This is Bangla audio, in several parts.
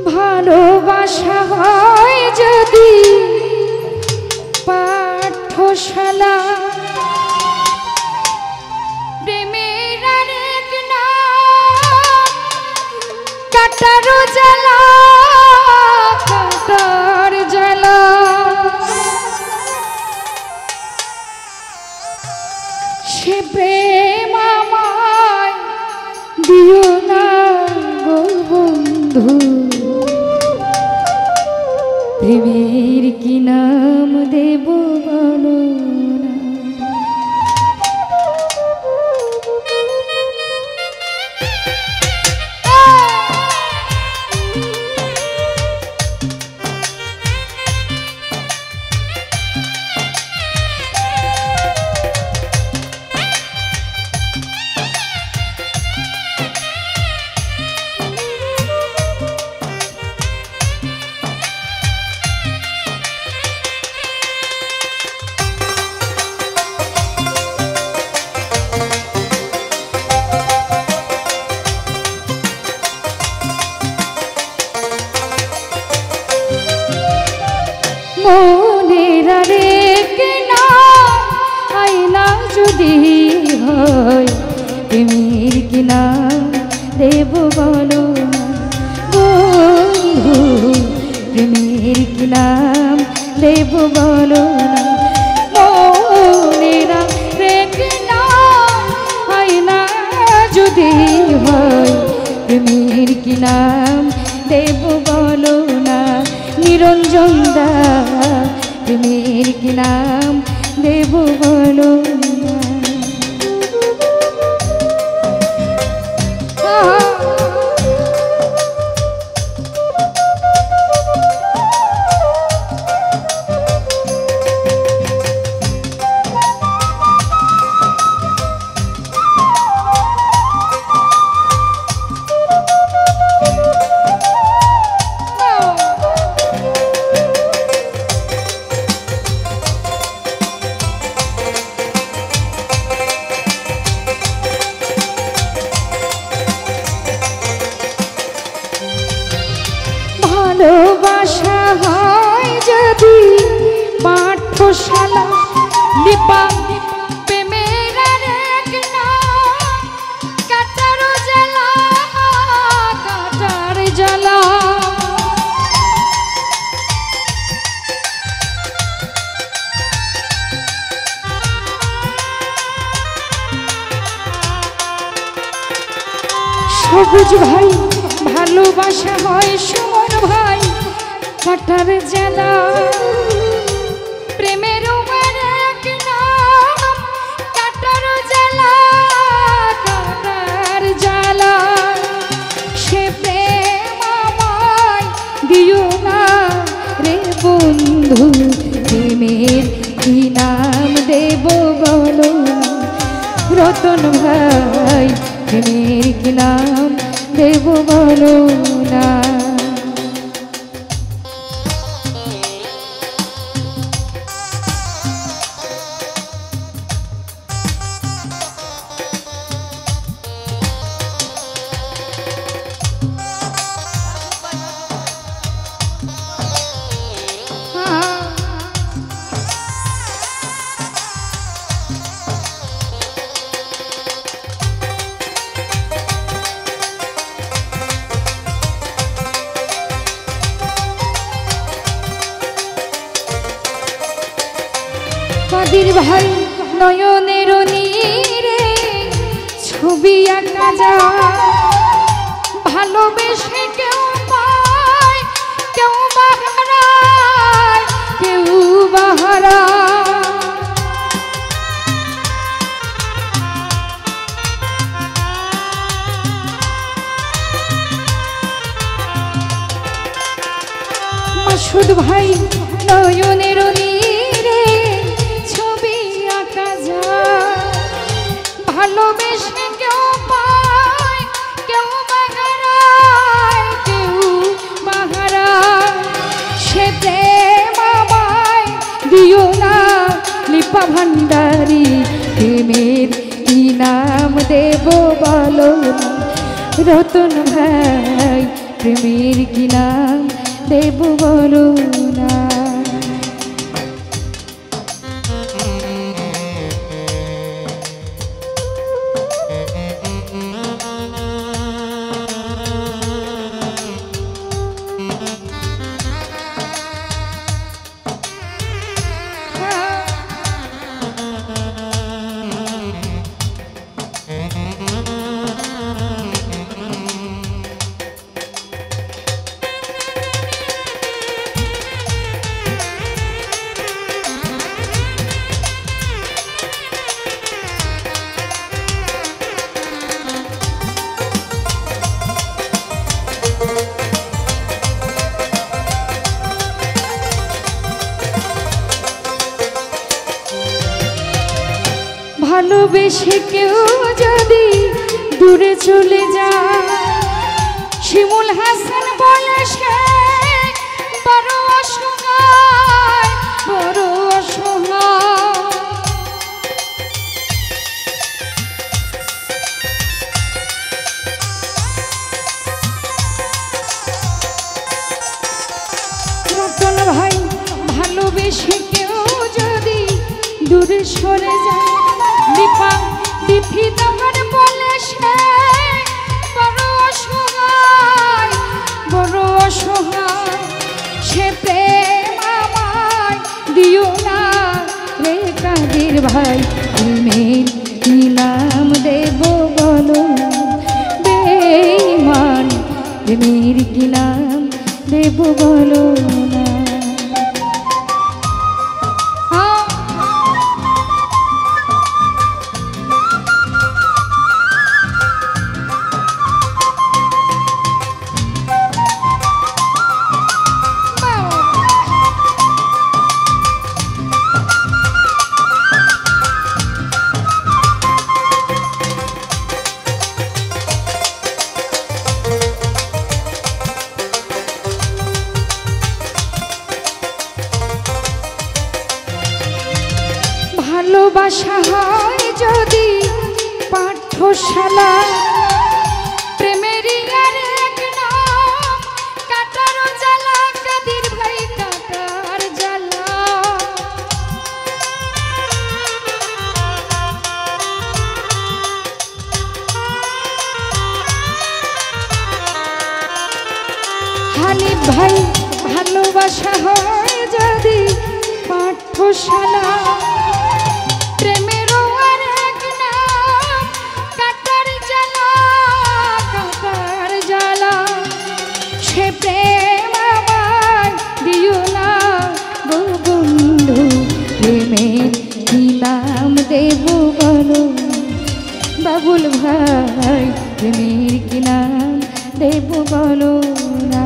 ভালোবাসা হয় যদি পাঠশালা প্রেমের আরেক নাম কাটার জ্বালা কাটার জ্বালা সে প্রেম আমায় দিও না গো বন্ধু প্রেমের কি নাম দেব বলো না মনের আরেক নাম আয়না যদি হয় প্রেমের কি নাম দেব বলো না বন্ধু প্রেমের কি নাম দেব বলো না মনের আরেক নাম আয়না যদি হয় প্রেমের কি নাম দেব বলো না নিরঞ্জন দা প্রেমের কি নাম দেব বলো না ভালোবাসা হয় যদি পাঠশালা লিপা প্রেমের আরেক নাম কাটার জ্বালা কাটার জ্বালা সবুজ ভাই ভালোবাসা হয় সুমন ভাই কাটার জ্বালা প্রেমের আরেক নাম কাটার জ্বালা কাটার জ্বালা সে প্রেম আমায় দিও না রে বন্ধু প্রেমের কি নাম দেব বলো না রতন ভাই প্রেমের কি নাম দেব বলো না কাদির ভাই নয়নের নীরে ছবি আঁকা যায় ভালোবেসে কেউ পায় কেউ বাহারায় কেউ বাহারায় মাসুদ ভাই নয়নের নীরে ছবি আঁকা যায় ভালোবেসে কেউ পায় কেউ বাহারায় কেউ বাহারায় সে প্রেম আমায় দিও না লিপা ভান্ডারী প্রেমের কি নাম দেব বলো না রতন ভাই প্রেমের কি নাম দেব বলো না। ভালোবেসে কেউ যদি দূরে চলে যায়, শিমুল হাসান বলে সে বড় অসহায়, বড় অসহায়। রতন ভাই ভালোবেসে কেউ যদি দূরে সরে যায়, দীপা দিথি তোমার বলে সে বড় অসহায়, বড় অসহায়। সে প্রেম আমায় দিও না রে কাদের ভাই, প্রেমের কি নাম দেব বলো বেঈমান, প্রেমের কি নাম দেব বলো না। ভালোবাসা হয় যদি পাঠশালা, প্রেমেরই আর এক নাম কাটার জ্বালা, কাদের ভাই কাটার জ্বালা। হানিফ ভাই ভালোবাসা হয় যদি পাঠশালা, প্রেমেরও আর এক নাম কাটার জ্বালা, কাটার জ্বালা। সে প্রেম আমায় দিও না গো বন্ধু, প্রেমের কি নাম দেব বলো বাবুল ভাই, প্রেমের কি নাম দেব বলো না।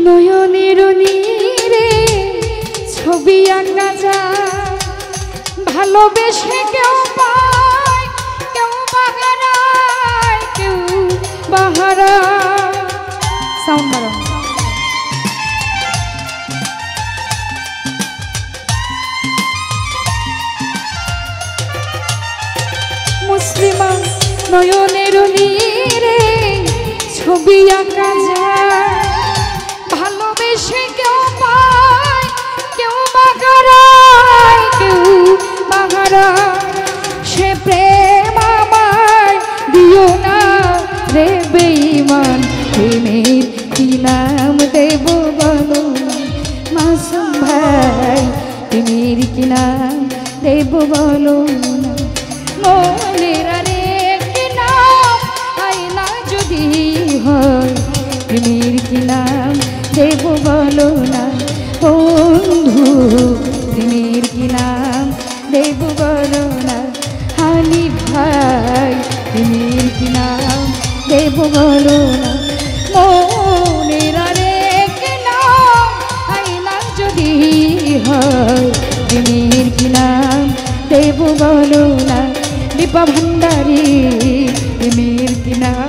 নয়নের নীরে ছবি আঁকা যায়, ভালোবেসে কেউ পায় কেউ বাহারায়, কেউ বাহারায়। সাউন্ড বাড়াও। মুসলিমা নয়নের নীরে ছবি আঁকা যায়, ভালোবেসে কেউ পায় কেউ বাহারায়, কেউ বাহারায়। সে প্রেম আমায় দিও না রে বেঈমান, প্রেমের কি নাম দেব বলো মাসুম ভাই, প্রেমের প্রেমের কি নাম দেব বলো না মনের আরেক নাম আয়না যদি হয় প্রেমের কি নাম দেব বলো না বন্ধু প্রেমের কি নাম দেব বলো না হানি ভাই প্রেমের কি নাম দেব বলো না মনের আরেক নাম আয়না যদি হয় প্রেমের কি নাম দেব বলো না দীপা ভান্ডারী প্রেমের কি নাম